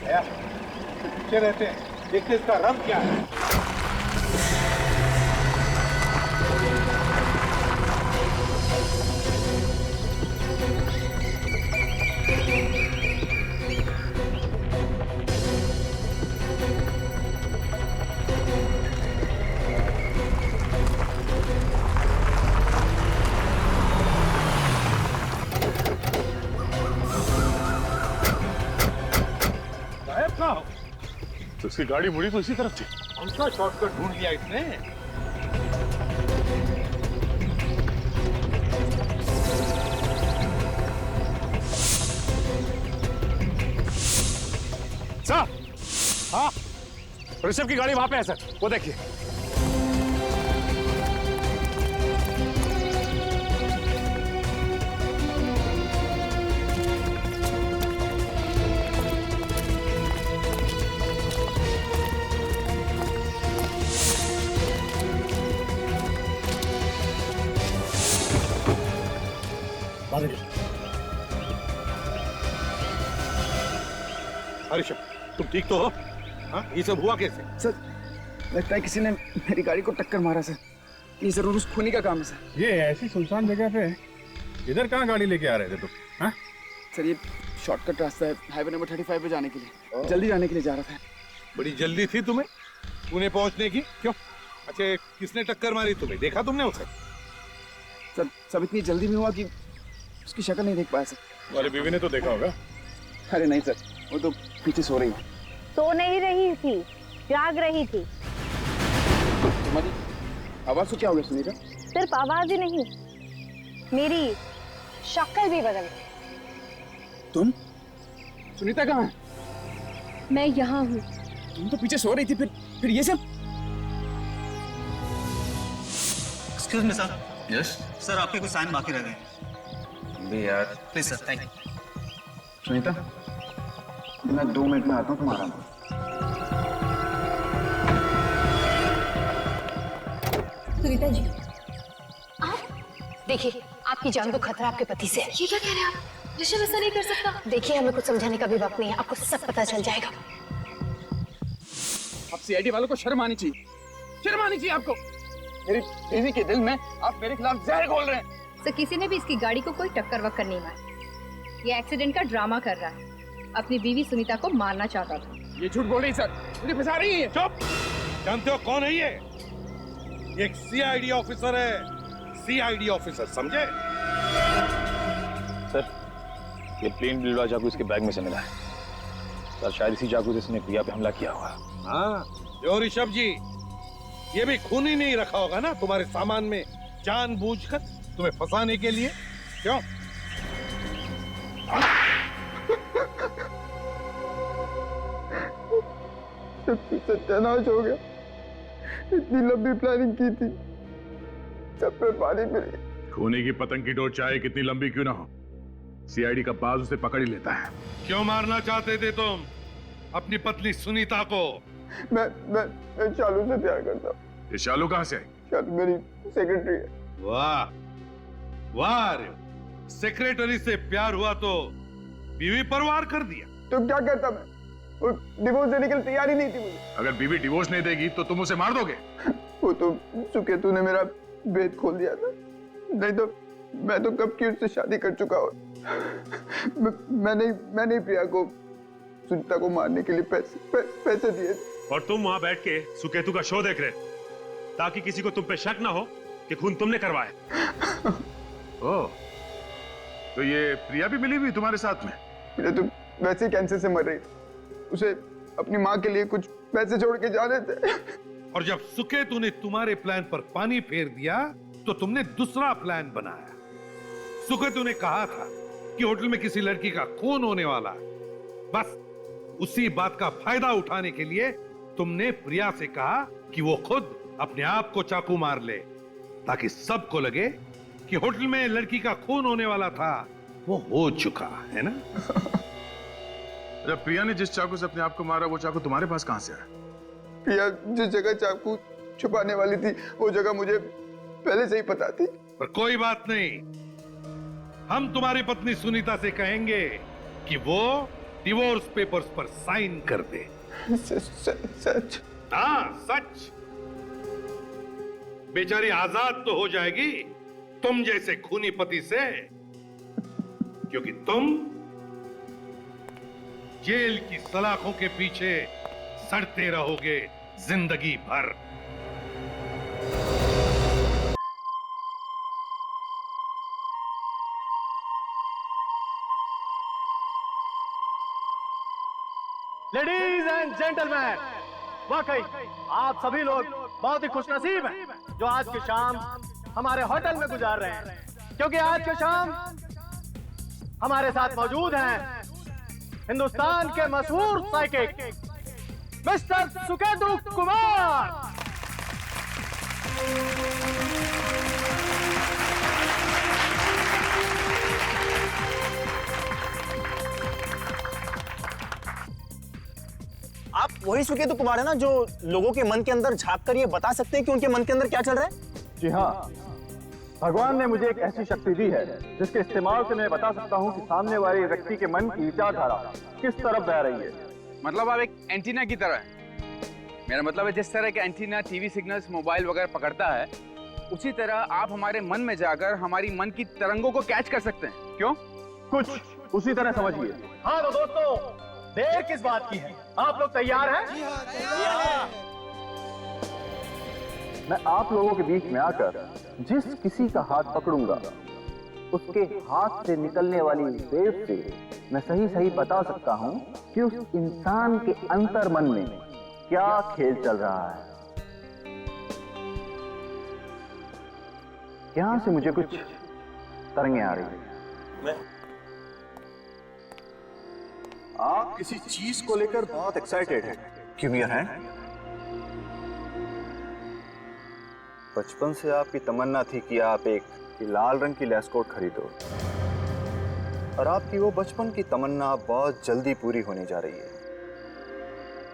पीछे रहते हैं, देखते इसका रंग क्या है। तो उसकी गाड़ी मुड़ी तो इसी तरफ थी। उनका शॉर्टकट ढूंढ लिया इसने। सर, हाँ, ऋषभ की गाड़ी वहां पे है सर, वो देखिए। ऋषभ, तुम ठीक तो हो? हाँ, ये सब हुआ कैसे? सर, लगता है किसी ने मेरी गाड़ी को टक्कर मारा सर। ये जरूर उस खूनी का काम है सर। ये ऐसी सुनसान जगह पे इधर कहाँ गाड़ी लेके आ रहे थे तुम? हाँ? सर, ये शॉर्टकट रास्ता है हाईवे नंबर 35 पे जाने के लिए। जल्दी जाने के लिए जा रहा था। बड़ी जल्दी थी तुम्हें पुणे पहुंचने की? क्यों? अच्छा, किसने टक्कर मारी तुम्हें? देखा तुमने उसे? सर, सब इतनी जल्दी में हुआ कि उसकी शक्ल नहीं देख पाया सर। तुम्हारी बीवी ने तो देखा होगा। अरे नहीं सर, वो तो पीछे सो रही है। सो नहीं रही थी, जाग रही थी। तुम्हारी आवाज को क्या हो गया सुनीता? सिर्फ आवाज ही नहीं, मेरी शक्ल भी बदल गई। तुम? सुनीता कहाँ है? मैं यहाँ हूँ। तुम तो पीछे सो रही थी, फिर ये सब? Excuse me sir. Yes sir, आपके कुछ साइन बाकी रह गए। भी यार। Please sir, thank you. Sunita, मैं 2 मिनट में आता हूँ तुम्हारा। सुनीता जी, आप देखिए, आपकी जान को खतरा आपके पति से है। ये क्या कह रहे हैं आप? ऋषभ ऐसा नहीं कर सकता। देखिए, हमें कुछ समझाने का भी वक्त नहीं है, आपको सब पता चल जाएगा। आप सीआईडी वालों को शर्म आनी चाहिए। शर्म आनी चाहिए आपको। मेरी बीवी के दिल में आप मेरे खिलाफ जहर घोल रहे हैं। सर, किसी ने भी इसकी गाड़ी को कोई टक्कर वक्कर नहीं मारी। ये एक्सीडेंट का ड्रामा कर रहा है। अपनी बीवी सुनीता को मारना चाहता था। ये झूठ बोल रही सर, मुझे फंसा रही है। चुप! जानते हो कौन है ये? एक सीआईडी ऑफिसर है, सीआईडी ऑफिसर, समझे? सर, ये प्लेन बिलवा चाकू इसके बैग में से मिला है। सर, शायद इसी चाकू से इसने प्रिया पे हमला किया होगा। हाँ, जो ऋषभ जी, ये भी खून ही नहीं रखा होगा ना तुम्हारे सामान में जानबूझकर तुम्हें फंसाने के लिए? क्यों? सत्यानाश हो गया। इतनी लंबी प्लानिंग की थी, सब पे पानी फिर गया। खूनी की पतंग की डोर चाहे कितनी लंबी क्यों ना हो, सीआईडी का बाज उसे पकड़ ही लेता है। क्यों मारना चाहते थे तुम अपनी पत्नी सुनीता को? मैं शालू से प्यार करता हूँ। ये शालू कहाँ से आई? शालू मेरी सेक्रेटरी है। वाह वाह रे, सेक्रेटरी से प्यार हुआ तो बीवी पर वार कर दिया। तो क्या करता मैं? वो डिवोर्स देने के लिए तैयार ही नहीं थी मुझे। अगर बीवी डिवोर्स नहीं देगी तो तुम उसे मार दोगे? वो तो सुकेतु ने मेरा भेद खोल दिया था, नहीं तो मैं तो कब की उससे शादी कर चुका हूँ। मैंने प्रिया को सुनीता को मारने के लिए पैसे दिए थे। और तुम वहां बैठ के सुकेतु का शो देख रहे ताकि किसी को तुम पे शक ना हो कि खून तुमने करवाया। ओह, तो ये प्रिया भी मिली हुई तुम्हारे साथ में? प्रिया तो वैसे ही कैंसर से मर रही, उसे अपनी माँ के लिए कुछ पैसे छोड़ के जाने थे। और जब सुकेतु ने तुम्हारे प्लान पर पानी फेर दिया तो तुमने दूसरा प्लान बनाया। सुकेतु ने कहा था कि होटल में किसी लड़की का खून होने वाला है। बस उसी बात का फायदा उठाने के लिए तुमने प्रिया से कहा कि वो खुद अपने आप को चाकू मार ले, ताकि सबको लगे कि होटल में लड़की का खून होने वाला था, वो हो चुका है ना। जब प्रिया ने जिस चाकू से अपने आप को मारा, वो चाकू तुम्हारे पास कहां से आया? प्रिया जिस जगह चाकू छुपाने वाली थी, वो जगह मुझे पहले से ही पता थी। पर कोई बात नहीं, हम तुम्हारी पत्नी सुनीता से कहेंगे कि वो डिवोर्स पेपर्स पर साइन कर दे। सच। हाँ, सच। बेचारी आजाद तो हो जाएगी तुम जैसे खूनी पति से, क्योंकि तुम जेल की सलाखों के पीछे सड़ते रहोगे जिंदगी भर। लेडीज एंड जेंटलमैन, वाकई आप सभी लोग बहुत ही खुशनसीब हैं जो आज की शाम हमारे होटल में गुजार रहे हैं, क्योंकि आज की शाम हमारे साथ मौजूद हैं हिंदुस्तान के मशहूर साइकिक मिस्टर सुकेतु कुमार। आप वही सुकेतु कुमार है ना जो लोगों के मन के अंदर झांक कर ये बता सकते हैं कि उनके मन के अंदर क्या चल रहा है? जी हाँ, भगवान ने मुझे एक ऐसी शक्ति दी है जिसके इस्तेमाल से मैं बता सकता हूँ कि सामने वाले व्यक्ति के मन की विचारधारा किस तरफ बह रही है। मतलब आप एक एंटीना की तरह हैं। मेरा मतलब है जिस तरह के एंटीना टीवी सिग्नल्स मोबाइल वगैरह पकड़ता है, उसी तरह आप हमारे मन में जाकर हमारी मन की तरंगों को कैच कर सकते हैं। क्यों? कुछ उसी तरह समझिए। हाँ तो दोस्तों, देर किस बात की है? आप लोग तैयार हैं? मैं आप लोगों के बीच में आकर जिस किसी का हाथ पकड़ूंगा उसके हाथ से निकलने वाली वेव से मैं सही सही बता सकता हूं कि उस इंसान के अंतर मन में क्या खेल चल रहा है। यहां से मुझे कुछ तरंगें आ रही है। आप किसी चीज को लेकर बहुत एक्साइटेड हैं। Give me your hand. बचपन से आपकी तमन्ना थी कि आप एक लाल रंग की लेस्कोट खरीदो, और आपकी वो बचपन की तमन्ना बहुत जल्दी पूरी होने जा रही है।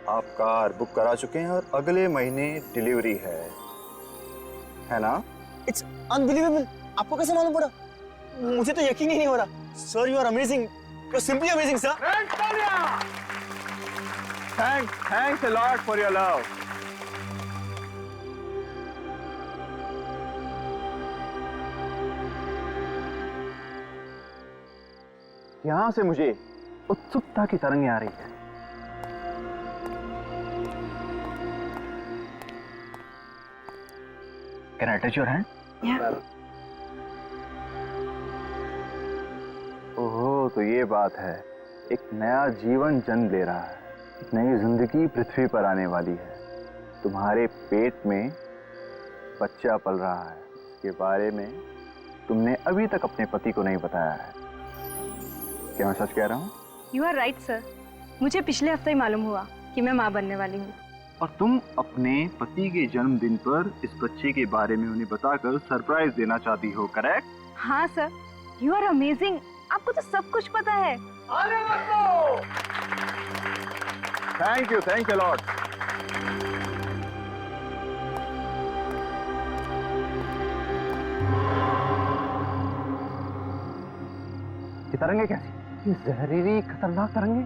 आप कार बुक करा चुके हैं और अगले महीने डिलीवरी है ना? It's unbelievable. आपको कैसे मालूम पड़ा? मुझे तो यकीन ही नहीं हो रहा। Sir, you are amazing. You are simply amazing sir. Thanks a lot for your love. यहां से मुझे उत्सुकता की तरंगें आ रही है। Can I touch your hand? Yeah. ओहो, तो ये बात है। एक नया जीवन जन्म ले रहा है, एक नई जिंदगी पृथ्वी पर आने वाली है। तुम्हारे पेट में बच्चा पल रहा है, इसके बारे में तुमने अभी तक अपने पति को नहीं बताया है। क्या मैं सच कह रहा हूँ? You are right sir. मुझे पिछले हफ्ते ही मालूम हुआ कि मैं माँ बनने वाली हूँ। और तुम अपने पति के जन्मदिन पर इस बच्चे के बारे में उन्हें बताकर सरप्राइज देना चाहती हो, करेक्ट? हाँ सर, यू आर अमेजिंग। आपको तो सब कुछ पता है। Thank you lot. ये तरंगे कैसी? ये जहरीली खतरनाक तरंगे।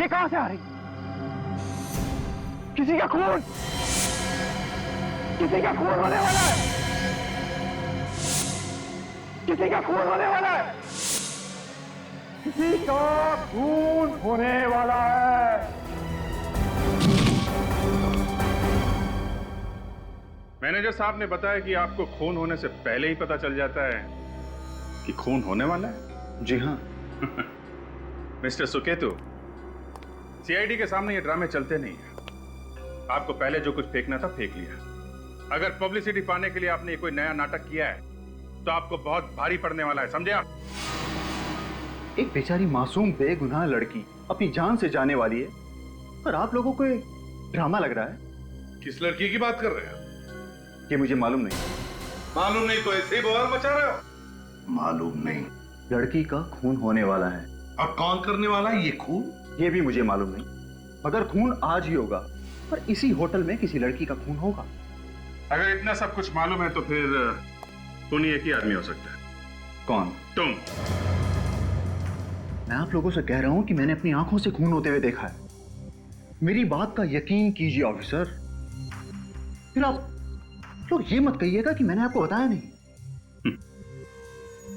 ये कहां से आ रही? किसी का खून होने वाला है। किसी का खून होने वाला है। किसी का खून होने वाला है। मैनेजर साहब ने बताया कि आपको खून होने से पहले ही पता चल जाता है कि खून होने वाला है। जी हाँ। मिस्टर सुकेतु, सीआईडी के सामने ये ड्रामे चलते नहीं है। आपको पहले जो कुछ फेंकना था फेंक लिया। अगर पब्लिसिटी पाने के लिए आपने कोई नया नाटक किया है तो आपको बहुत भारी पड़ने वाला है, समझे आप? एक बेचारी मासूम बेगुनाह लड़की अपनी जान से जाने वाली है, पर आप लोगों को ड्रामा लग रहा है। किस लड़की की बात कर रहे हो? ये मुझे मालूम नहीं। मालूम नहीं तो ऐसे ही बवाल मचा रहे हो? मालूम नहीं। लड़की का खून होने वाला है। और कौन करने वाला है ये खून? ये भी मुझे मालूम नहीं, मगर खून आज ही होगा, पर इसी होटल में किसी लड़की का खून होगा। अगर इतना सब कुछ मालूम है तो फिर खूनी एक ही आदमी हो सकता है। कौन? तुम। मैं आप लोगों से कह रहा हूं कि मैंने अपनी आंखों से खून होते हुए देखा है। मेरी बात का यकीन कीजिए ऑफिसर। फिर आप लोग ये मत कहिएगा कि मैंने आपको बताया नहीं।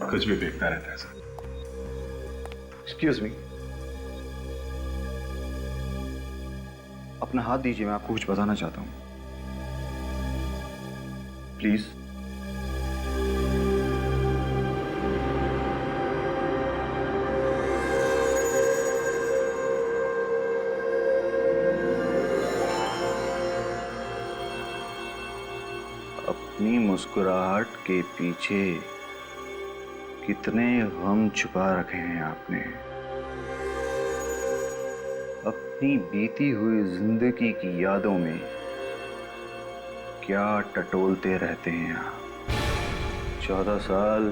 कुछ भी देखता रहता है सर। एक्सक्यूज मी, अपना हाथ दीजिए, मैं आपको कुछ बताना चाहता हूं। प्लीज। अपनी मुस्कुराहट के पीछे कितने गम छुपा रखे हैं आपने। अपनी बीती हुई जिंदगी की यादों में क्या टटोलते रहते हैं आप। 14 साल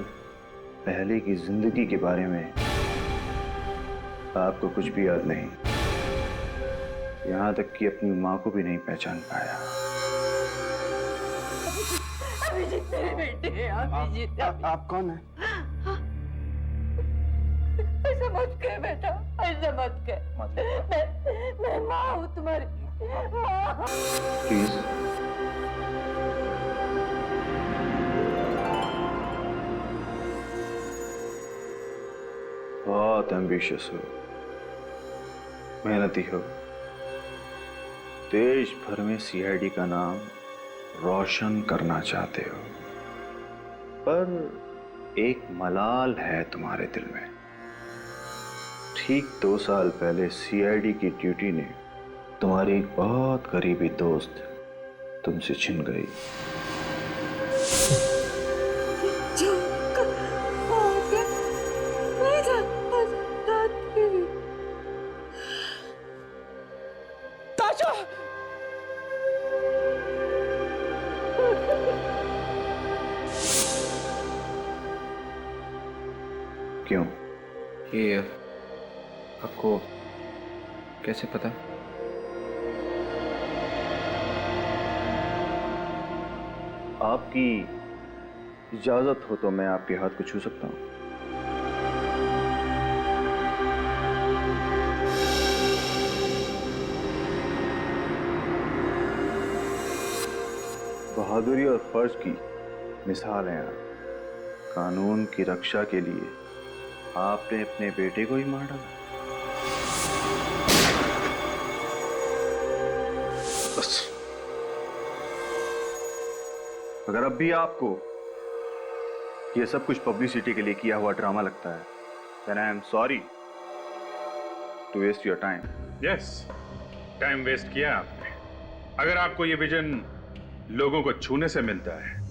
पहले की जिंदगी के बारे में आपको कुछ भी याद नहीं, यहां तक कि अपनी मां को भी नहीं पहचान पाया। अभिजीत मेरे बेटे, अभिजीत। आप कौन है? ऐसा मत कह बेटा, ऐसा मत कह। मैं माँ हूँ तुम्हारी माँ। प्लीज। बहुत एम्बिशियस हो, मेहनती हो, देश भर में सीआईडी का नाम रोशन करना चाहते हो, पर एक मलाल है तुम्हारे दिल में। ठीक 2 साल पहले सीआईडी की ड्यूटी ने तुम्हारी एक बहुत करीबी दोस्त तुमसे छिन गई। क्यों? ये आपको कैसे पता? आपकी इजाजत हो तो मैं आपके हाथ को छू सकता हूं। बहादुरी और फर्ज की मिसाल है आप। कानून की रक्षा के लिए आपने अपने बेटे को ही मार डाला। बस अगर अब भी आपको ये सब कुछ पब्लिसिटी के लिए किया हुआ ड्रामा लगता है, then I am sorry to waste your time. Yes, time waste किया आपने। अगर आपको ये विजन लोगों को छूने से मिलता है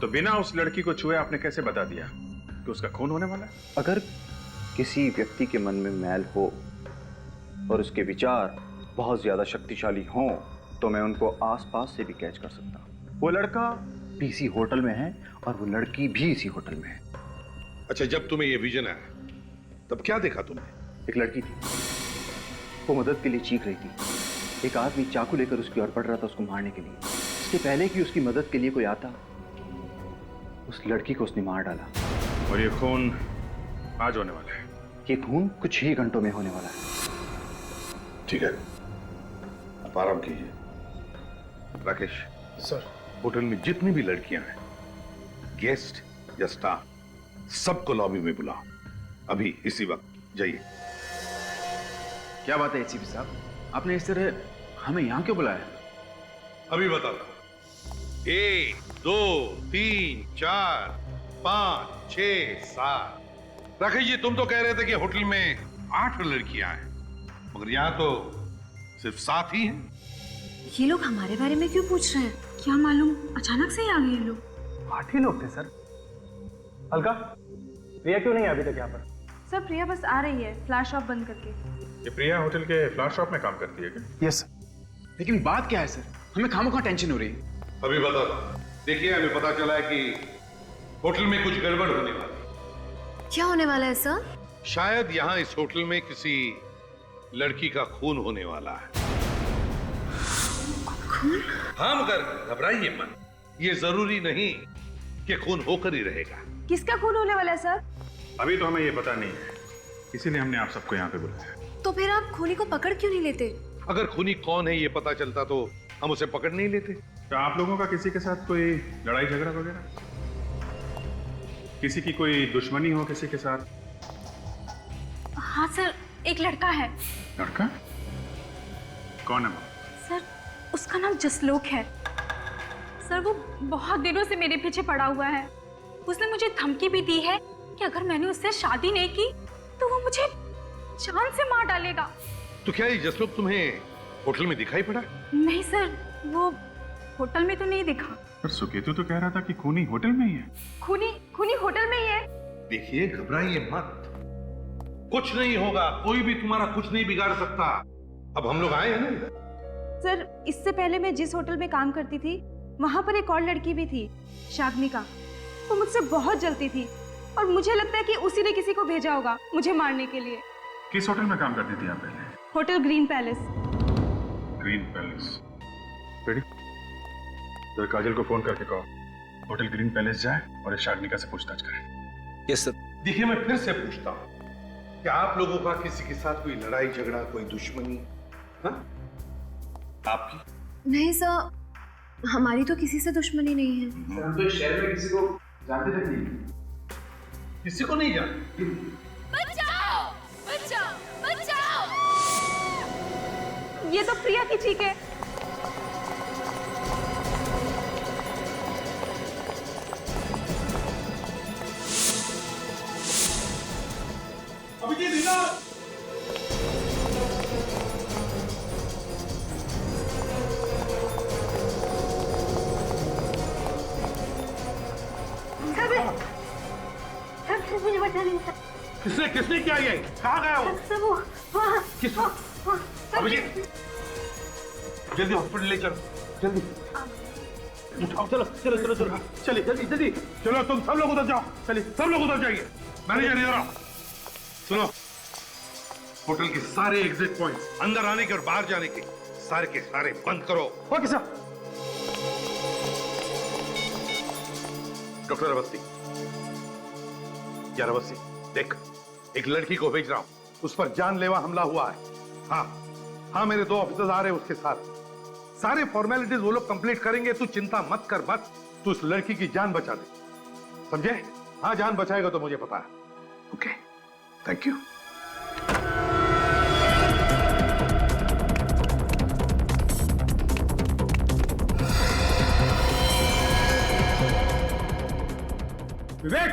तो बिना उस लड़की को छुए आपने कैसे बता दिया कि उसका खून होने वाला है? अगर किसी व्यक्ति के मन में मैल हो और उसके विचार बहुत ज्यादा शक्तिशाली हों तो मैं उनको आसपास से भी कैच कर सकता हूं। वो लड़का भी इसी होटल में है और वो लड़की भी इसी होटल में है। अच्छा, जब तुम्हें ये विजन आया तब क्या देखा तुमने? एक लड़की थी, वो मदद के लिए चीख रही थी। एक आदमी चाकू लेकर उसकी ओर बढ़ रहा था उसको मारने के लिए। इसके पहले कि उसकी मदद के लिए कोई आता, उस लड़की को उसने मार डाला। और ये खून आज होने वाला है। ये खून कुछ ही घंटों में होने वाला है। ठीक है, आप आराम कीजिए। राकेश सर, होटल में जितनी भी लड़कियां हैं, गेस्ट या स्टाफ, सबको लॉबी में बुलाओ। अभी इसी वक्त जाइए। क्या बात है एसीपी साहब, आपने इस तरह हमें यहाँ क्यों बुलाया? अभी बताओ। 1 2 3 4 5 6 7। राकेश जी, तुम तो कह रहे थे कि होटल में 8 लड़कियां हैं, मगर यहाँ तो सिर्फ 7 ही हैं। ये लोग हमारे बारे में क्यों पूछ रहे हैं? क्या मालूम अचानक से ही आ गए ये लोग। 8 ही लोग थे सर। अलका, प्रिया क्यों नहीं है अभी तक यहाँ पर? सर प्रिया बस आ रही है फ्लैश ऑफ बंद करके। ये प्रिया होटल के फ्लावर शॉप में काम करती है क्या? यस। लेकिन बात क्या है सर, हमें खामोखा टेंशन हो रही है। अभी बता दो। देखिए, हमें पता चला है कि होटल में कुछ गड़बड़ होने वाली है। क्या होने वाला है सर? शायद यहाँ इस होटल में किसी लड़की का खून होने वाला है। खून? हाँ, मगर घबराइए मत। ये जरूरी नहीं कि खून होकर ही रहेगा। किसका खून होने वाला है सर? अभी तो हमें ये पता नहीं है, इसीलिए हमने आप सबको यहाँ पे बुलाया। तो फिर आप खूनी को पकड़ क्यों नहीं लेते? अगर खूनी कौन है ये पता चलता तो हम उसे पकड़ नहीं लेते। तो आप लोगों का किसी के साथ कोई लड़ाई झगड़ा वगैरह, किसी की कोई दुश्मनी हो किसी के साथ? हाँ सर, एक लड़का है। लड़का? कौन है वो? सर, उसका नाम जसलोक है। सर, वो बहुत दिनों से मेरे पीछे पड़ा हुआ है। उसने मुझे धमकी भी दी है कि अगर मैंने उससे शादी नहीं की तो वो मुझे जान से मार डालेगा। तो क्या ये जसलोक तुम्हें होटल में दिखाई पड़ा? नहीं सर, वो होटल में तो नहीं दिखा। पर सुकेतु तो कह रहा था कि खूनी होटल में ही है। खूनी होटल में ही है। देखिए, घबराइए मत, कुछ नहीं होगा, कोई भी तुम्हारा कुछ नहीं बिगाड़ सकता। अब हम लोग आए हैं ना। सर, इससे पहले मैं जिस होटल में काम करती थी वहां पर एक और लड़की भी थी, शाग्निका। वो मुझसे बहुत जलती थी और मुझे लगता है कि उसी ने किसी को भेजा होगा मुझे मारने के लिए। किस होटल में काम करती थी आप पहले? Hotel green palace. Green palace. Ready? तो काजल को फोन करके कहो होटल ग्रीन पैलेस जाए और इस शाग्निका से पूछताछ करें। Yes sir. देखिए, मैं फिर से पूछता हूँ, क्या आप लोगों का किसी के साथ कोई लड़ाई झगड़ा, कोई दुश्मनी? हाँ? आपकी? नहीं सर, हमारी तो किसी से दुश्मनी नहीं है। हम तो इस शहर में किसी को जानते तक नहीं। किसी को नहीं जानते? बचाओ! बचाओ! बचाओ! ये तो प्रिया की चीख है। अभिजीत, इधर! मुझे बचा नहीं था। किसने क्या ये? कहाँ गया वो? सब वो वहाँ। किस? अभिजीत, जल्दी हॉस्पिटल ले चलो, जल्दी उठाओ। चलो चलो चलो चलो, चलिए जल्दी जल्दी चलो। तुम सब लोग उधर जाओ, चलिए सब लोग उधर जाइए। मैनेजर इधर आओ। सुनो, होटल के सारे एग्जिट पॉइंट्स, अंदर आने के और बाहर जाने के, सारे के सारे बंद करो। Okay sir. डॉक्टर अवस्थी, यार अवस्थी, देख, एक लड़की को भेज रहा हूं, उस पर जानलेवा हमला हुआ है। हाँ, मेरे 2 ऑफिसर्स आ रहे हैं उसके साथ। सारे फॉर्मेलिटीज वो लोग कंप्लीट करेंगे, तू चिंता मत कर, बस तू उस लड़की की जान बचा दे, समझे? हाँ, जान बचाएगा तो मुझे पता है। Okay, thank you. विवेक,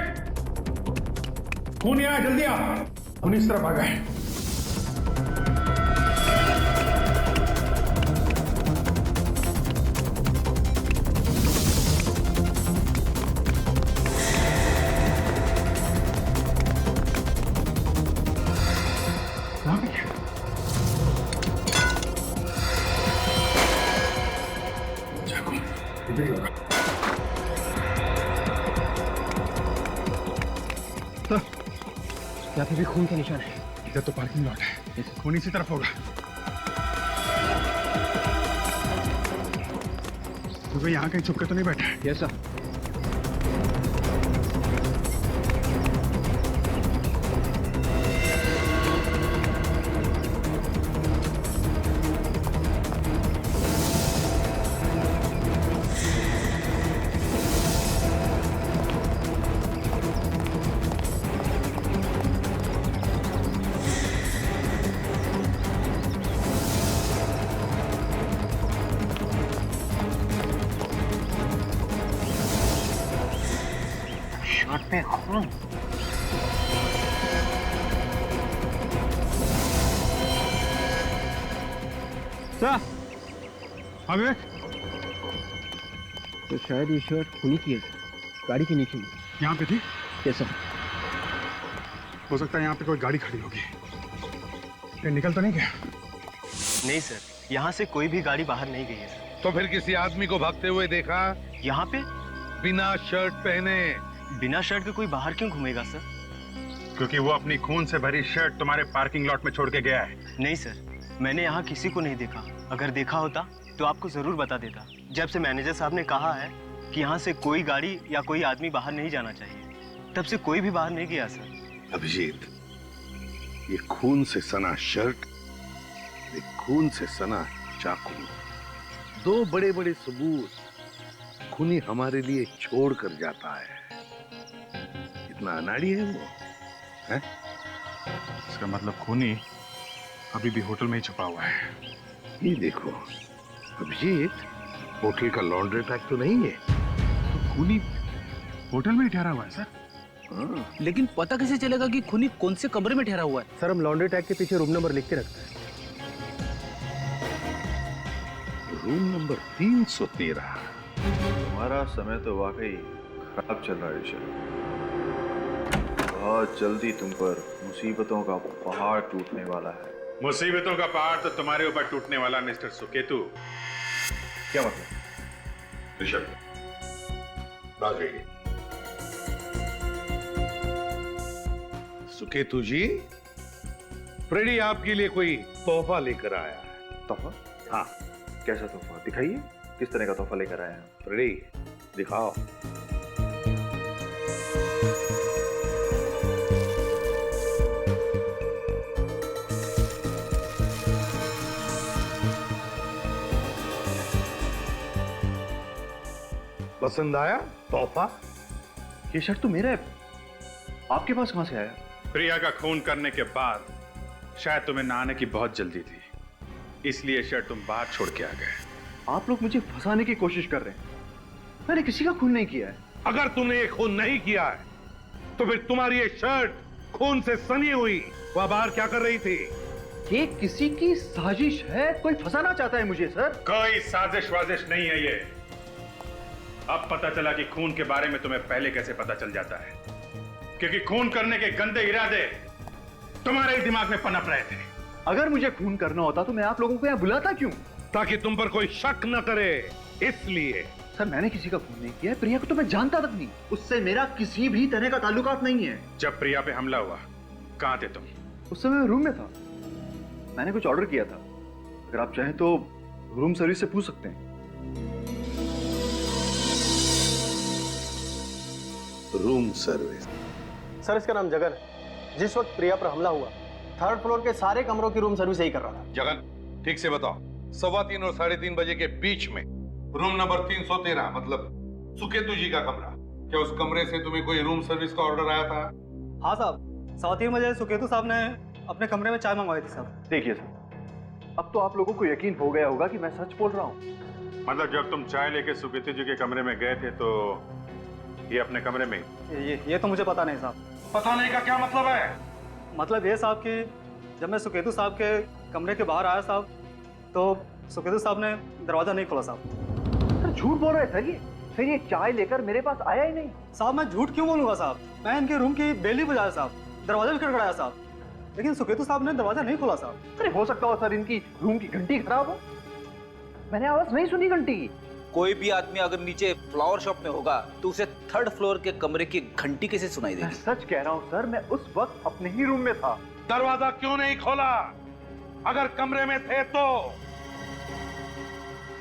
खूनी आया, जल्दी आ। खूनी इस तरफ आ गए। कहाँ पे? इधर ही होगा। यहाँ पे भी खून के निशान है। इधर तो पार्किंग लॉट है, खून इसी तरफ होगा। तो भाई यहाँ कहीं छुप के तो नहीं बैठा है? Yes sir. पे खून। सर, हाँ विवेक, तो शायद ये शर्ट खूनी की है, गाड़ी के नीचे। यहाँ पे थी? Yes sir. हो सकता है यहाँ पे कोई गाड़ी खड़ी होगी। ये निकल तो नहीं गया? नहीं सर, यहाँ से कोई भी गाड़ी बाहर नहीं गई है सर। तो फिर किसी आदमी को भागते हुए देखा? यहाँ पे बिना शर्ट पहने। बिना शर्ट के कोई बाहर क्यों घूमेगा सर? क्योंकि वो अपनी खून से भरी शर्ट तुम्हारे पार्किंग लॉट में छोड़ के गया है। नहीं सर, मैंने यहाँ किसी को नहीं देखा। अगर देखा होता तो आपको जरूर बता देता। जब से मैनेजर साहब ने कहा है कि यहाँ से कोई गाड़ी या कोई आदमी बाहर नहीं जाना चाहिए, तब से कोई भी बाहर नहीं गया सर। अभिजीत, ये खून से सना शर्ट, ये खून से सना चाकू, दो बड़े बड़े सबूत खूनी हमारे लिए छोड़ कर जाता है। इतना अनाड़ी है वो, है? इसका मतलब खूनी अभी भी होटल में ही छुपा हुआ है। ये देखो अभिजीत, होटल का लॉन्ड्री टैग तो नहीं है। तो खूनी होटल में ही ठहरा हुआ है सर। लेकिन पता कैसे चलेगा कि खूनी कौन से कमरे में ठहरा हुआ है? सर हम लॉन्ड्री टैग के पीछे रूम नंबर लिख के रखते हैं। Room number 313। तुम्हारा समय तो वाकई खराब चल रहा है ऋषभ। बहुत जल्दी तुम पर मुसीबतों का पहाड़ टूटने वाला है। मुसीबतों का पहाड़ तो तुम्हारे ऊपर टूटने वाला मिस्टर सुकेतु। क्या मतलब? ऋषभ, ना जाइए। सुकेतु जी, फ्रेडी आपके लिए कोई तोहफा लेकर आया है। तोहफा? हाँ। कैसा तोहफा? दिखाइए, किस तरह का तोहफा लेकर आए हैं? फ्रेडी, दिखाओ। पसंद आया तोहफा? ये शर्ट तो मेरा है, आपके पास कहां से आया? प्रिया का खून करने के बाद शायद तुम्हें नहाने की बहुत जल्दी थी, इसलिए शर्ट तुम बाहर छोड़ के आ गए। आप लोग मुझे फंसाने की कोशिश कर रहे हैं। मैंने किसी का खून नहीं किया है। अगर तुमने ये खून नहीं किया है तो फिर तुम्हारी ये शर्ट खून से सनी हुई वह बाहर क्या कर रही थी? ये किसी की साजिश है, कोई फंसाना चाहता है मुझे सर। कोई साजिश वाजिश नहीं है ये। अब पता चला कि खून के बारे में तुम्हें पहले कैसे पता चल जाता है, क्योंकि खून करने के गंदे इरादे तुम्हारे ही दिमाग में पनप रहे थे। अगर मुझे खून करना होता तो मैं आप लोगों को यहाँ बुलाता क्यों? ताकि तुम पर कोई शक न करे, इसलिए। सर मैंने किसी का खून नहीं किया है। प्रिया को तो मैं जानता तक नहीं, उससे मेरा किसी भी तरह का ताल्लुकात नहीं है। जब प्रिया पे हमला हुआ कहाँ थे तुम? उस समय मैं रूम में था, मैंने कुछ ऑर्डर किया था। अगर आप चाहें तो रूम सर्विस से पूछ सकते हैं। Room service? सर इसका नाम जगन है। जिस वक्त प्रिया पर हमला हुआ, 3rd फ्लोर के सारे कमरों की रूम सर्विस यही कर रहा था। जगन, ठीक से बताओ, 3:15 और 3:30 बजे के बीच में रूम नंबर 313 मतलब सुकेतु जी का कमरा, क्या उस कमरे से तुम्हें कोई रूम सर्विस का ऑर्डर आया था? हाँ साहब, 3:15 बजे सुकेतु साहब ने अपने कमरे में चाय मंगवाई थी साहब। देखिए सर, अब तो आप लोगों को यकीन हो गया होगा कि मैं सच बोल रहा हूँ। मतलब जब तुम चाय लेके सुकेतु जी के कमरे में गए थे तो ये अपने कमरे में? ये तो मुझे पता नहीं साहब। पता नहीं का क्या मतलब है? मतलब ये साहब कि जब मैं सुकेतु साहब के कमरे के बाहर आया साहब, तो सुकेतु साहब ने दरवाजा नहीं खोला साहब। सर झूठ बोल रहे हैं सर, फिर ये चाय लेकर मेरे पास आया ही नहीं। साहब मैं झूठ क्यों बोलूंगा साहब? मैं इनके रूम की बेली बजाया साहब, दरवाजा भी खड़खड़ाया साहब, लेकिन सुकेतु साहब ने दरवाजा नहीं खोला साहब। अरे हो सकता हो सर इनकी रूम की घंटी खराब हो, मैंने आवाज नहीं सुनी घंटी की। कोई भी आदमी अगर नीचे फ्लावर शॉप में होगा तो उसे 3rd फ्लोर के कमरे की घंटी कैसे सुनाई देगी? मैं सच कह रहा हूँ सर, मैं उस वक्त अपने ही रूम में था। दरवाजा क्यों नहीं खोला अगर कमरे में थे तो?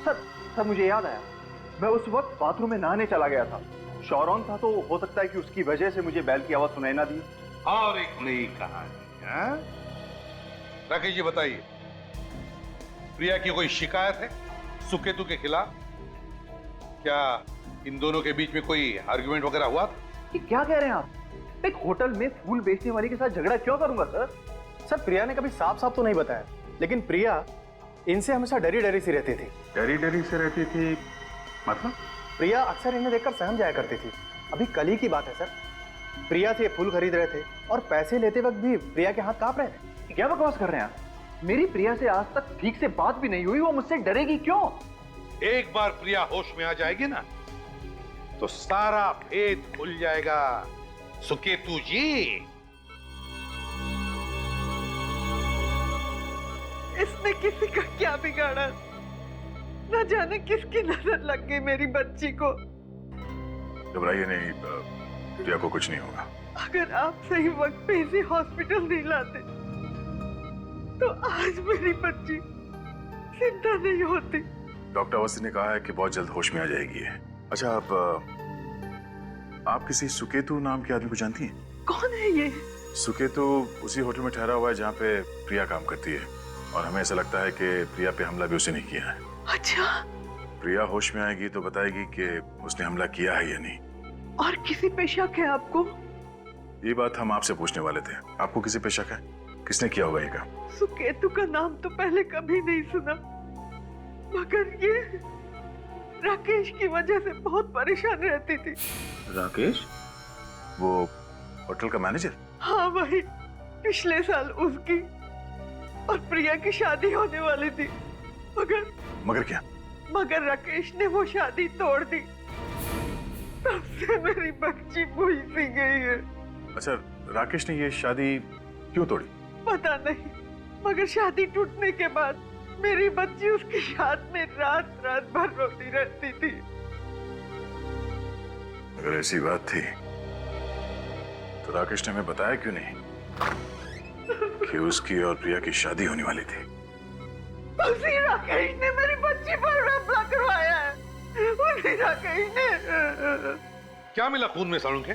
सर मुझे याद आया, मैं उस वक्त बाथरूम में नहाने चला गया था। शौरॉन था तो हो सकता है कि उसकी वजह से मुझे बैल की आवाज सुनाई ना दी। और एक नई कहानी है। राकेश जी बताइए, प्रिया की कोई शिकायत है सुकेतु के खिलाफ? क्या इन दोनों के बीच में कोई आर्गुमेंट वगैरह हुआ था? ये क्या कह रहे हैं आप? एक होटल में फूल बेचने वाली के साथ झगड़ा क्यों करूंगा सर? सर प्रिया ने कभी साफ साफ तो नहीं बताया, लेकिन प्रिया इनसे हमेशा डरी डरी सी रहती थी। डरी डरी से रहती थी मतलब? प्रिया अक्सर इन्हें देखकर सहम जाया करती थी। अभी कल ही की बात है सर, प्रिया से फूल खरीद रहे थे और पैसे लेते वक्त भी प्रिया के हाथ कांप रहे थे। क्या बकवास कर रहे हैं आप? मेरी प्रिया से आज तक ठीक से बात भी नहीं हुई, वो मुझसे डरेगी क्यों? एक बार प्रिया होश में आ जाएगी ना तो सारा भेद खुल जाएगा सुकेतु जी। इसने किसी का क्या बिगाड़ा? न जाने किसकी नजर लग गई मेरी बच्ची को। घबराइए नहीं, प्रिया को कुछ नहीं होगा। अगर आप सही वक्त पे इसे हॉस्पिटल नहीं लाते तो आज मेरी बच्ची जिंदा नहीं होती। डॉक्टर अवस्थी ने कहा है कि बहुत जल्द होश में आ जाएगी। अच्छा आप किसी सुकेतु नाम के आदमी को जानती हैं? कौन है ये? सुकेतु उसी होटल में ठहरा हुआ है जहाँ पे प्रिया काम करती है, और हमें ऐसा लगता है कि प्रिया पे हमला भी उसे नहीं किया है। अच्छा। प्रिया होश में आएगी तो बताएगी कि उसने हमला किया है या नहीं। और किसी पे शक है आपको? ये बात हम आपसे पूछने वाले थे, आपको किसी पे शक है? किसने किया होगा ये काम? सुकेतु का नाम तो पहले कभी नहीं सुना, मगर ये राकेश की वजह से बहुत परेशान रहती थी। राकेश? वो होटल का मैनेजर? हाँ वही। पिछले साल उसकी और प्रिया की शादी होने वाली थी, मगर क्या? मगर राकेश ने वो शादी तोड़ दी। तब से मेरी बच्ची भूल सी गई है। अच्छा, राकेश ने ये शादी क्यों तोड़ी? पता नहीं, मगर शादी टूटने के बाद मेरी बच्ची उसके साथ में रात रात भर रोती रहती थी। अगर ऐसी बात थी तो राकेश ने हमें बताया क्यों नहीं कि उसकी और प्रिया की शादी होने वाली थी? उसी राकेश ने मेरी बच्ची पर हमला करवाया है। उसी राकेश ने। क्या मिला खून में सालुंखे?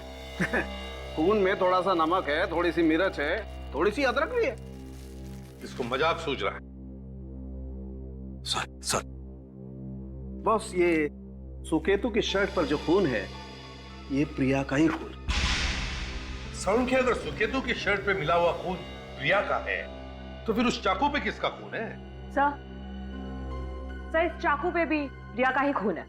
खून में थोड़ा सा नमक है, थोड़ी सी मिर्च है, थोड़ी सी अदरक भी है। इसको मजाक सूझ रहा है। सर बॉस, ये सुकेतु की शर्ट पर जो खून है ये प्रिया का ही खून। सालुंखे, अगर सुकेतु की शर्ट पे मिला हुआ खून प्रिया का है तो फिर उस चाकू पे किसका खून है? सर, इस चाकू पे भी प्रिया का ही खून है।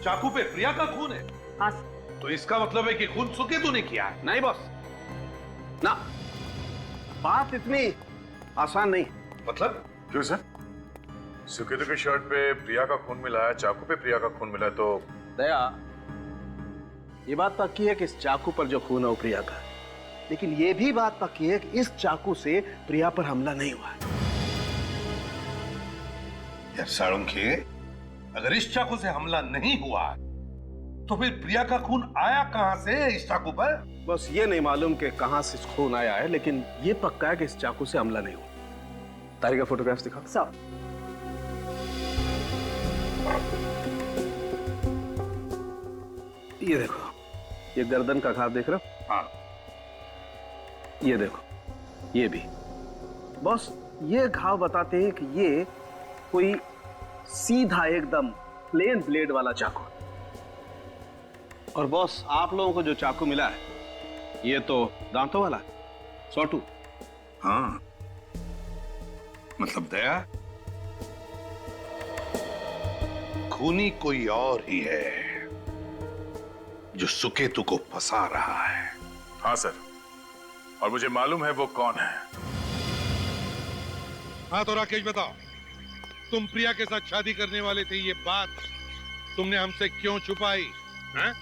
चाकू पे प्रिया का खून है? हाँ। तो इसका मतलब है कि खून सुकेतु ने किया है। नहीं बॉस, ना, बात इतनी आसान नहीं। मतलब? क्यों सर? सुकेतु की शर्ट पे प्रिया का खून मिला है, चाकू पे प्रिया का खून मिला है, तो दया, ये बात पक्की है कि इस चाकू पर जो खून है वो प्रिया का है, लेकिन ये भी बात पक्की है कि इस चाकू से प्रिया पर हमला नहीं हुआ है। यार सालुंखे, अगर इस चाकू से हमला नहीं हुआ तो फिर प्रिया का खून आया कहां से इस चाकू पर? बस ये नहीं मालूम कि कहां से खून आया है, लेकिन ये पक्का है कि इस चाकू से हमला नहीं हुआ। तारी का फोटोग्राफ्स दिखाओ। सर, ये देखो, ये गर्दन का घाव देख रहे हो? हाँ। ये देखो, ये भी। बस ये घाव बताते हैं कि ये कोई सीधा एकदम प्लेन ब्लेड वाला चाकू। और बॉस, आप लोगों को जो चाकू मिला है ये तो दांतों वाला है, सॉटू। हाँ, मतलब दया, खूनी कोई और ही है जो सुकेतु को फंसा रहा है। हाँ सर, और मुझे मालूम है वो कौन है। हाँ तो राकेश बताओ, तुम प्रिया के साथ शादी करने वाले थे, ये बात तुमने हमसे क्यों छुपाई? हैं?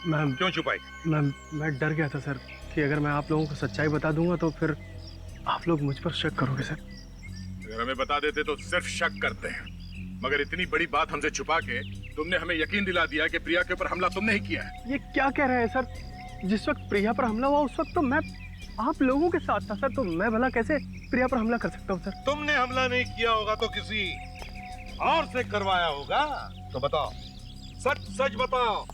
मैम, क्यों छुपाई? मैं डर गया था सर कि अगर मैं आप लोगों को सच्चाई बता दूंगा तो फिर आप लोग मुझ पर शक करोगे सर। अगर हमें बता देते तो सिर्फ शक करते हैं, मगर इतनी बड़ी बात हमसे छुपा के तुमने हमें यकीन दिला दिया कि प्रिया के ऊपर हमला तुमने ही किया है। ये क्या कह रहे हैं सर? जिस वक्त प्रिया पर हमला हुआ उस वक्त तो मैं आप लोगों के साथ था सर, तो मैं भला कैसे प्रिया पर हमला कर सकता हूँ सर? तुमने हमला नहीं किया होगा तो किसी और से करवाया होगा। तो बताओ, सच सच बताओ,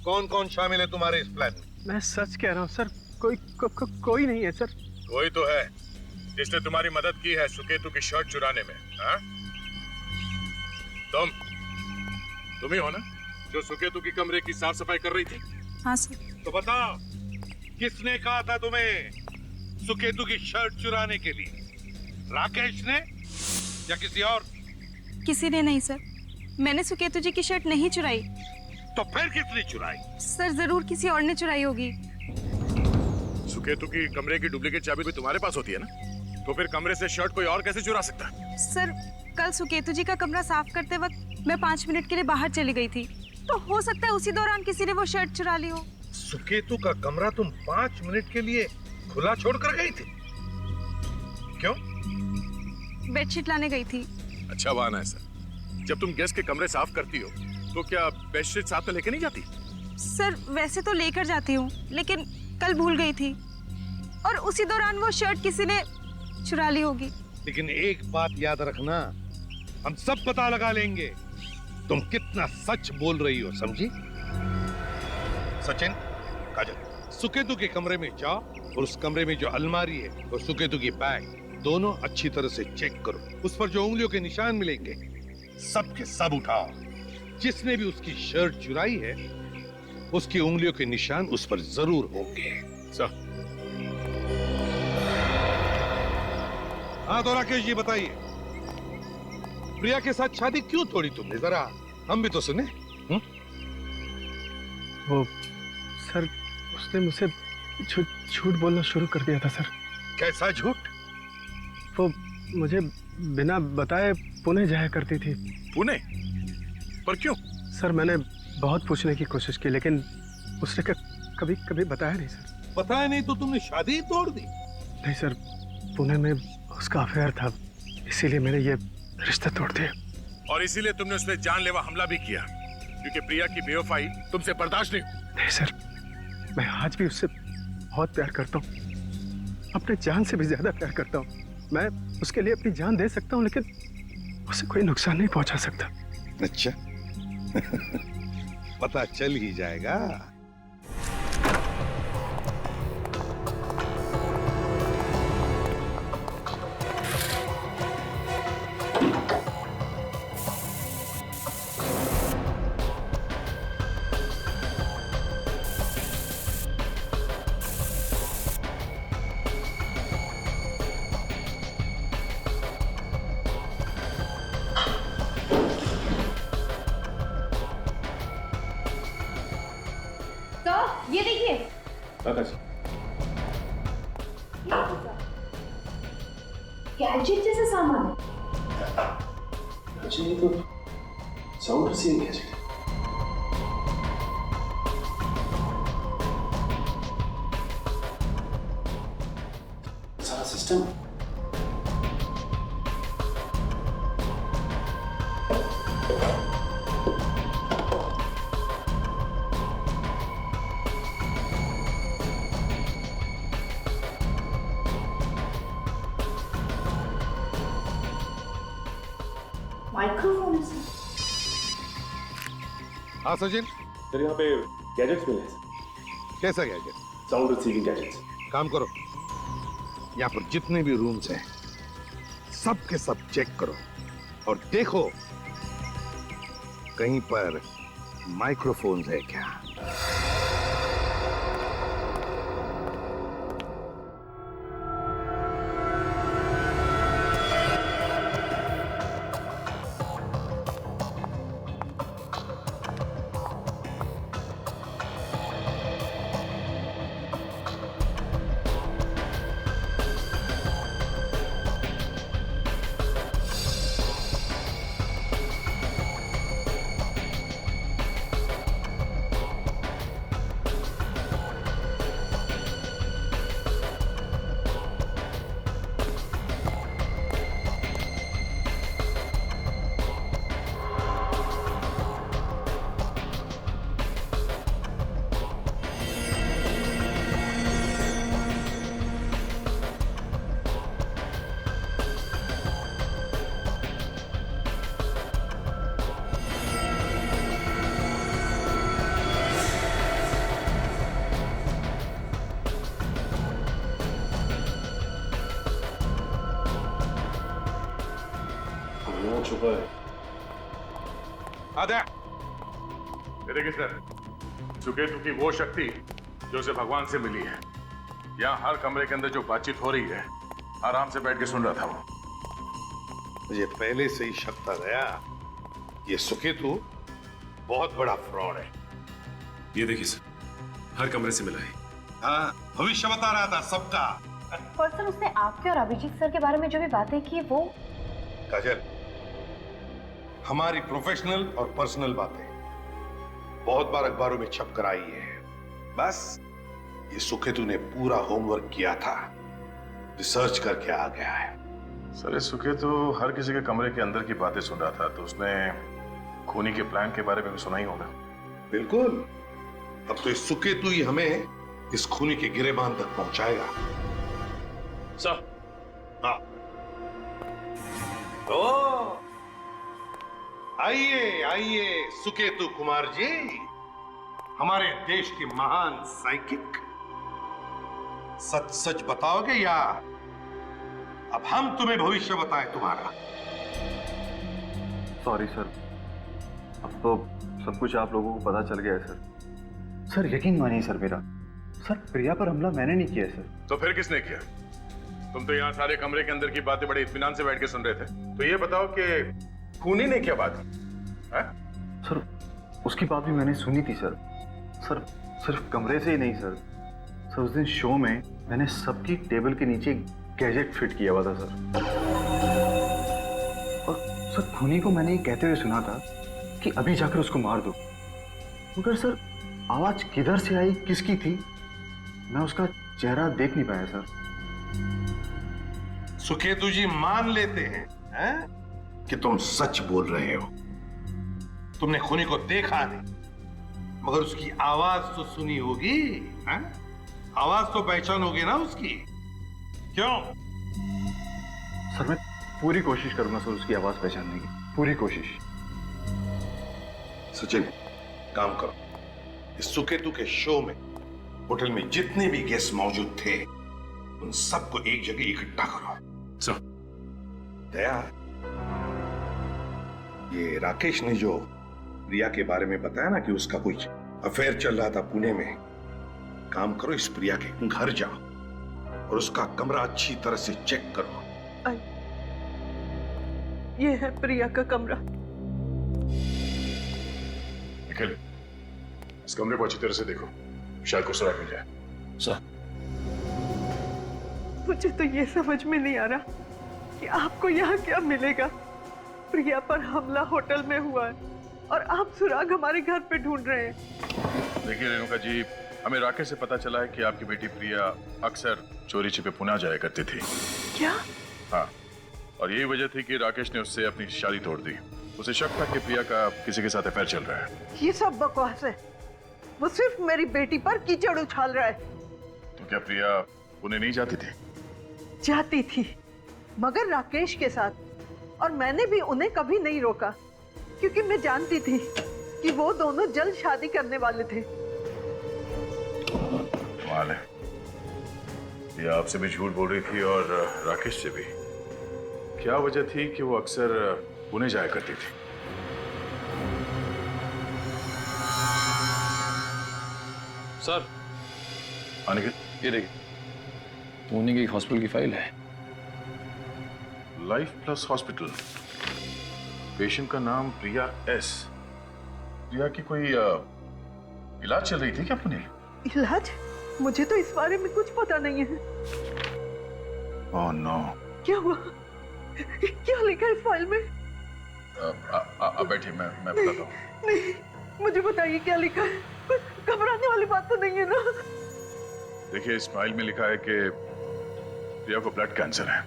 कौन कौन शामिल है तुम्हारे इस प्लान में? मैं सच कह रहा हूँ सर, कोई नहीं है सर। कोई तो है जिसने तुम्हारी मदद की है सुकेतु की शर्ट चुराने में। हाँ? तुम ही हो ना जो सुकेतु की कमरे की साफ सफाई कर रही थी? हाँ सर। तो बताओ, किसने कहा था तुम्हें सुकेतु की शर्ट चुराने के लिए? राकेश ने या किसी और? किसी ने नहीं सर, मैंने सुकेतु जी की शर्ट नहीं चुराई। तो फिर किसने चुराई? सर, जरूर किसी और ने चुराई होगी। सुकेतु की कमरे की डुप्लीकेट चाबी भी तुम्हारे पास होती है ना, तो फिर कमरे से शर्ट कोई और कैसे चुरा सकता है? सर, कल सुकेतु जी का कमरा साफ करते वक्त मैं 5 मिनट के लिए बाहर चली गई थी, तो हो सकता है उसी दौरान किसी ने वो शर्ट चुरा ली हो। सुकेतु का कमरा तुम 5 मिनट के लिए खुला छोड़कर गई थी? क्यों? बेडशीट लाने गई थी। अच्छा बहाना है सर। जब तुम गेस्ट के कमरे साफ करती हो तो क्या बेडशीट साथ में लेके नहीं जाती? सर, वैसे तो लेकर जाती हूँ, लेकिन कल भूल गई थी और उसी दौरान वो शर्ट किसी ने चुरा ली होगी। लेकिन एक बात याद रखना, हम सब पता लगा लेंगे तुम कितना सच बोल रही हो, समझी? सचिन, काजल, सुकेतु के कमरे में जाओ और उस कमरे में जो अलमारी है और सुकेतु की बैग दोनों अच्छी तरह से चेक करो। उस पर जो उंगलियों के निशान मिलेंगे सब के सब उठाओ। जिसने भी उसकी शर्ट चुराई है उसकी उंगलियों के निशान उस पर जरूर होंगे। सर। हाँ तो राकेश जी बताइए, प्रिया के साथ शादी क्यों तोड़ी तुमने? जरा हम भी तो सुने। वो सर, उसने मुझसे झूठ बोलना शुरू कर दिया था सर। कैसा झूठ? वो मुझे बिना बताए पुणे जाया करती थी। पुणे? पर क्यों? सर मैंने बहुत पूछने की कोशिश की लेकिन उसने कभी कभी बताया नहीं सर। बताया नहीं तो तुमने शादी ही तोड़ दी? नहीं सर, पुणे में उसका अफेयर था, इसीलिए मैंने ये रिश्ता तोड़ दिया। और इसीलिए तुमने उस पर जानलेवा हमला भी किया क्योंकि प्रिया की बेवफाई तुमसे बर्दाश्त नहीं सर, मैं आज भी उससे बहुत प्यार करता हूँ, अपने जान से भी ज्यादा प्यार करता हूँ। मैं उसके लिए अपनी जान दे सकता हूँ लेकिन उसे कोई नुकसान नहीं पहुंचा सकता। अच्छा पता चल ही जाएगा। ये देखिए गैजेट जैसा सामान है। अच्छा ये तो साउंड रिसीविंग गैजेट है। सारा सिस्टम माइक्रोफोन है। हाँ सचिन, सर यहाँ पे गैजेट्स मिले हैं सर। कैसा गैजेट? Sound receiving gadgets. काम करो, यहाँ पर जितने भी रूम्स हैं सब के सब चेक करो और देखो कहीं पर माइक्रोफोन्स है क्या। छुपा है। आधा ये देखिए सर, सुकेतु की वो शक्ति जो उसे भगवान से मिली है। यहाँ हर कमरे के अंदर जो बातचीत हो रही है आराम से बैठ के सुन रहा था वो। मुझे पहले से ही शक था गया ये सुकेतु बहुत बड़ा फ्रॉड है। ये देखिए सर, हर कमरे से मिला है। हाँ, भविष्य बता रहा था सबका। पर सर उसने आपके और अभिजीत सर के बारे में जो भी बातें की वो। काजल, हमारी प्रोफेशनल और पर्सनल बातें बहुत बार अखबारों में छप कर आई है। बस ये सुकेतु ने पूरा होमवर्क किया था, रिसर्च करके आ गया है। सर सुकेतु हर किसी के कमरे के अंदर की बातें सुन रहा था, तो उसने खूनी के प्लान के बारे में भी सुना ही होगा। बिल्कुल, अब तो इस सुकेतु ही हमें इस खूनी के गिरेबान तक पहुंचाएगा। सर। हाँ। ओ, आइए आइए सुकेतु कुमार जी, हमारे देश की महान साइकिक। सच सच बताओगे या अब हम तुम्हें भविष्य बताएं तुम्हारा? सॉरी सर, अब तो सब कुछ आप लोगों को पता चल गया है सर। सर यकीन मानिए सर मेरा, सर प्रिया पर हमला मैंने नहीं किया सर। तो फिर किसने किया? तुम तो यहाँ सारे कमरे के अंदर की बातें बड़े इत्मीनान से बैठ के सुन रहे थे, तो ये बताओ कि खूनी ने क्या बात है? सर उसकी बात भी मैंने सुनी थी सर। सर सिर्फ कमरे से ही नहीं सर, सर उस दिन शो में मैंने सबकी टेबल के नीचे गैजेट फिट किया हुआ था सर। और सर खूनी को मैंने ये कहते हुए सुना था कि अभी जाकर उसको मार दो, मगर सर आवाज किधर से आई, किसकी थी, मैं उसका चेहरा देख नहीं पाया सर। सुकेतु जी मान लेते हैं कि तुम सच बोल रहे हो। तुमने खूनी को देखा नहीं, मगर उसकी आवाज तो सुनी होगी, हैं? आवाज तो पहचानोगे ना उसकी, क्यों? सर मैं पूरी कोशिश करूंगा सर उसकी आवाज पहचानने की, पूरी कोशिश। सचिन काम करो, इस सुकेतु के शो में होटल में जितने भी गेस्ट मौजूद थे उन सबको एक जगह इकट्ठा करो। सर दया, ये राकेश ने जो प्रिया के बारे में बताया ना कि उसका कुछ अफेयर चल रहा था पुणे में, काम करो इस प्रिया के घर जाओ और उसका कमरा अच्छी तरह से चेक करो। ये है प्रिया का कमरा। निखिल, इस कमरे को अच्छी तरह से देखो, शायद कुछ सुराग मिल जाए। सर मुझे तो ये समझ में नहीं आ रहा कि आपको यहाँ क्या मिलेगा। प्रिया पर हमला होटल में हुआ है और आप सुराग हमारे घर पे ढूंढ रहे हैं। देखिए रेणुका जी, हमें राकेश से पता चला है कि आपकी बेटी प्रिया अक्सर चोरी छिपे पुणे जाया करती थी। क्या? हाँ, और यही वजह थी कि राकेश ने उससे अपनी शादी तोड़ दी। उसे शक था कि प्रिया का किसी के साथ अफेयर चल रहा है। ये सब बकवास है, वो सिर्फ मेरी बेटी पर कीचड़ उछाल रहा है। तो क्या प्रिया पुणे नहीं जाती थी? जाती थी, मगर राकेश के साथ, और मैंने भी उन्हें कभी नहीं रोका क्योंकि मैं जानती थी कि वो दोनों जल्द शादी करने वाले थे। कमाल है, ये आपसे भी झूठ बोल रही थी और राकेश से भी। क्या वजह थी कि वो अक्सर पुणे जाया करती थी? सर आने के ये देखिए, पुणे की हॉस्पिटल की फाइल है। लाइफ प्लस हॉस्पिटल, पेशेंट का नाम प्रिया एस। प्रिया की कोई इलाज चल रही थी क्या पुणे? इलाज? मुझे तो इस बारे में कुछ पता नहीं है। Oh no. क्या हुआ? क्या लिखा है इस फाइल में? बैठिए, मैं बताता हूँ। नहीं, मुझे बताइए क्या लिखा है। घबराने वाली बात तो नहीं है ना? देखिए, इस फाइल में लिखा है कि प्रिया को ब्लड कैंसर है,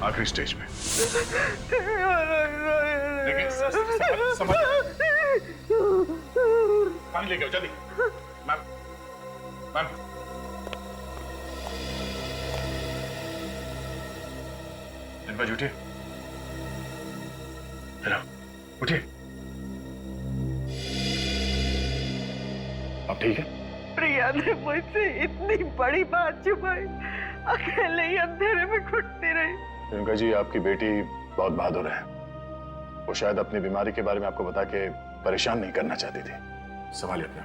आखिरी स्टेज में। देखिए, समझ पानी लेके आओ जल्दी। मैम, मैम, इनका उठिए। हेलो, उठिए। आप ठीक है? प्रिया ने मुझसे इतनी बड़ी बात छुपाई, अकेले ही अंधेरे में घुटती रही। इनका जी, आपकी बेटी बहुत बहादुर है। वो शायद अपनी बीमारी के बारे में आपको बता के परेशान नहीं करना चाहती थी। संभालिए अपने।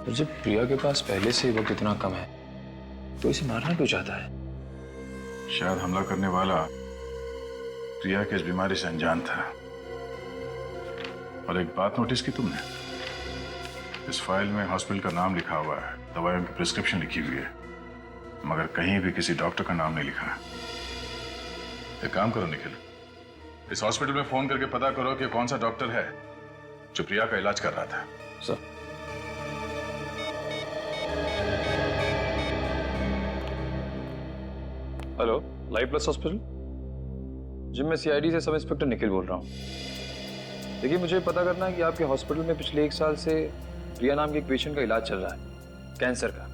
तो जब प्रिया के पास पहले से ही वक्त इतना कम है तो इसे मारना क्यों चाहता है? शायद हमला करने वाला प्रिया की इस बीमारी से अनजान था। और एक बात नोटिस की तुमने? इस फाइल में हॉस्पिटल का नाम लिखा हुआ है, दवाइयों की प्रिस्क्रिप्शन लिखी हुई है, मगर कहीं भी किसी डॉक्टर का नाम नहीं लिखा है। एक काम करो निखिल, इस हॉस्पिटल में फोन करके पता करो कि कौन सा डॉक्टर है जो प्रिया का इलाज कर रहा था। Sir. Hello, life plus hospital. जी, मैं सीआईडी से सब इंस्पेक्टर निखिल बोल रहा हूँ। देखिए, मुझे पता करना है कि आपके हॉस्पिटल में पिछले 1 साल से प्रिया नाम के एक पेशेंट का इलाज चल रहा है, कैंसर का।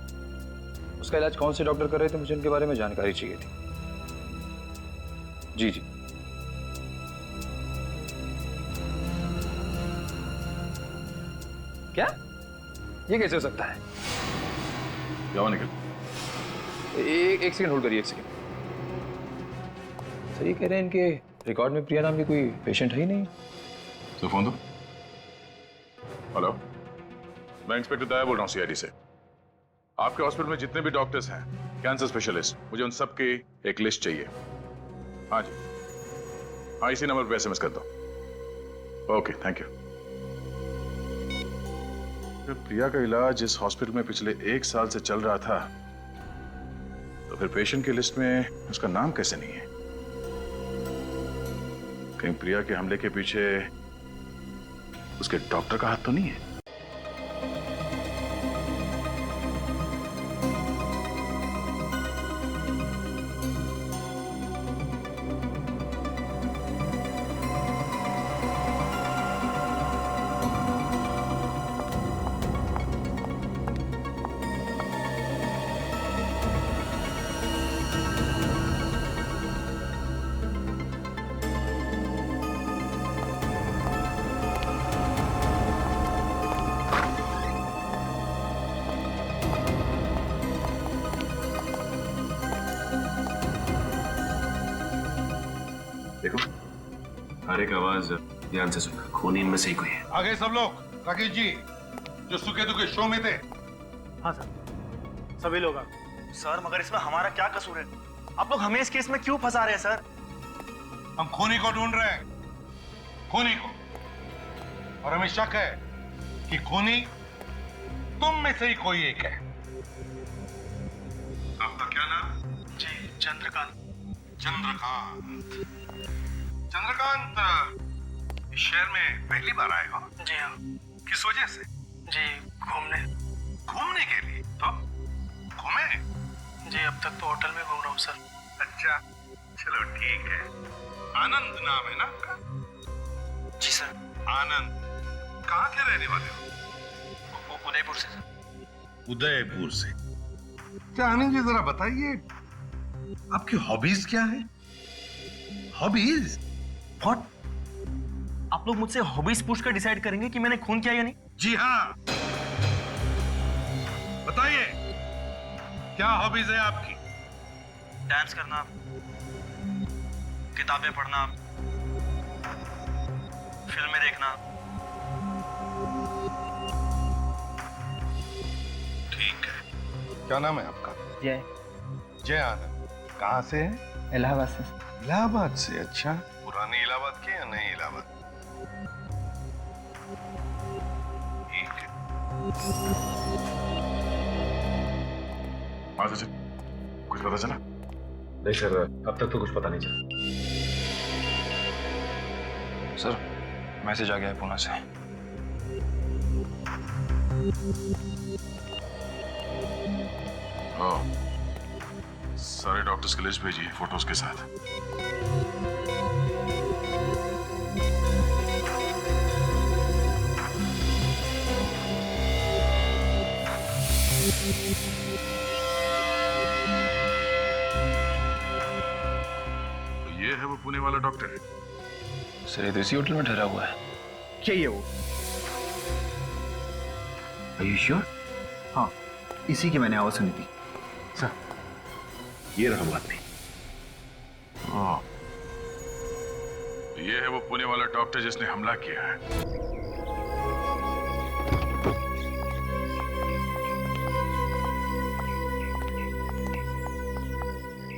उसका इलाज कौन से डॉक्टर कर रहे थे, मुझे उनके बारे में जानकारी चाहिए थी। जी जी। क्या? ये कैसे हो सकता है? जाओ निकल। एक सेकंड होल्ड करिए, एक सेकंड। सर ये कह रहे हैं इनके रिकॉर्ड में प्रिया नाम की कोई पेशेंट है ही नहीं। तो फोन दो। हेलो, मैं इंस्पेक्टर दया बोल रहा हूँ सीआईडी से। आपके हॉस्पिटल में जितने भी डॉक्टर्स हैं, कैंसर स्पेशलिस्ट, मुझे उन सब की एक लिस्ट चाहिए। हाँ जी, हाँ इसी नंबर पे एसएमएस कर दो। Okay, thank you. प्रिया का इलाज इस हॉस्पिटल में पिछले 1 साल से चल रहा था, तो फिर पेशेंट की लिस्ट में उसका नाम कैसे नहीं है? कहीं प्रिया के हमले के पीछे उसके डॉक्टर का हाथ तो नहीं है? देखो, हर एक आवाज ध्यान से सुनना, खून इनमें से ही कोई है। आगे सब लोग। राकेश जी, जो सुकेतु के शो में थे। हाँ सर, सभी लोग। सर मगर इसमें हमारा क्या कसूर है? आप लोग हमें इस केस में क्यों फंसा रहे हैं सर? हम खूनी को ढूंढ रहे हैं, खूनी को, और हमें शक है कि खूनी तुम में से ही कोई एक है। आपका क्या नाम? जी चंद्रकांत। चंद्रकांत। चंद्रकांत इस शहर में पहली बार आए हो? जी हाँ। किस वजह से? जी घूमने। घूमने के लिए? तो घूमे? जी अब तक तो होटल में घूम रहा हूँ सर। अच्छा, चलो ठीक है। आनंद नाम है ना आपका? जी सर। आनंद, कहाँ के रहने वाले हो? उदयपुर से सर। उदयपुर से। क्या आनंद जी जरा बताइए, आपकी हॉबीज क्या है? हॉबीज? व्हाट? आप लोग मुझसे हॉबीज पूछकर डिसाइड करेंगे कि मैंने खून किया या नहीं? जी हाँ, बताइए क्या हॉबीज है आपकी? डांस करना, किताबें पढ़ना, फिल्में देखना। ठीक है। क्या नाम है आपका? जय। जय आनंद। कहाँ से है? इलाहाबाद से। इलाहाबाद से? अच्छा, पुरानी इलाहाबाद की या नई इलाहाबाद? ठीक है। हाँ सचिन, कुछ पता चला? नहीं सर, अब तक तो कुछ पता नहीं चला। सर मैसेज आ गया है पुणे से। सारे डॉक्टर्स की लिस्ट भेजिए फोटोज के साथ। तो ये है वो पुणे वाला डॉक्टर? सर ये तो इसी होटल में ठहरा हुआ है। क्या ये वो? Are you sure? हाँ, इसी की मैंने आवाज सुनी थी। सर, ये रहा बात नहीं। ये है वो पुणे वाला डॉक्टर जिसने हमला किया है।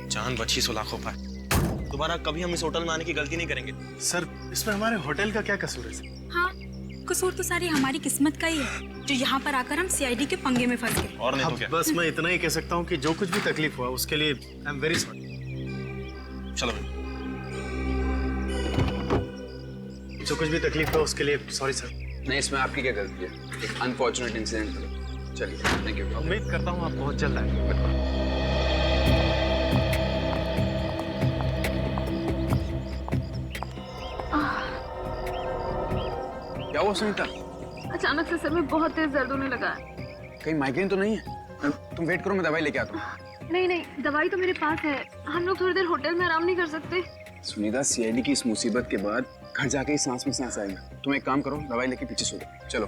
जान बची सो लाखों पर। दोबारा कभी हम इस होटल में आने की गलती नहीं करेंगे। सर इसमें हमारे होटल का क्या कसूर है सर? हाँ, कसूर तो सारी हमारी किस्मत का ही है जो यहाँ पर आकर हम सीआईडी के पंगे में फंस गए। और नहीं तो क्या? बस मैं इतना ही कह सकता हूँ कि जो कुछ भी तकलीफ हुआ उसके लिए आई एम वेरी सॉरी। चलो, जो कुछ भी तकलीफ हुआ उसके लिए सॉरी सर। नहीं, इसमें आपकी क्या गलती है? एक अनफॉर्चुनेट इंसिडेंट था। चलिए, थैंक यू। उम्मीद करता हूँ आप बहुत जल्द आएंगे। क्या हुआ सुनीता? अचानक से सर में बहुत तेज दर्द होने लगा है। कहीं माइग्रेन तो नहीं है? तुम वेट करो, मैं दवाई लेके आता हूँ। नहीं नहीं, दवाई तो मेरे पास है। हम लोग थोड़ी देर होटल में आराम नहीं कर सकते? सुनीता, सीआईडी की इस मुसीबत के बाद घर जाके ही सांस में सांस आएगा। तुम एक काम करो, दवाई लेके पीछे सो जाओ। चलो।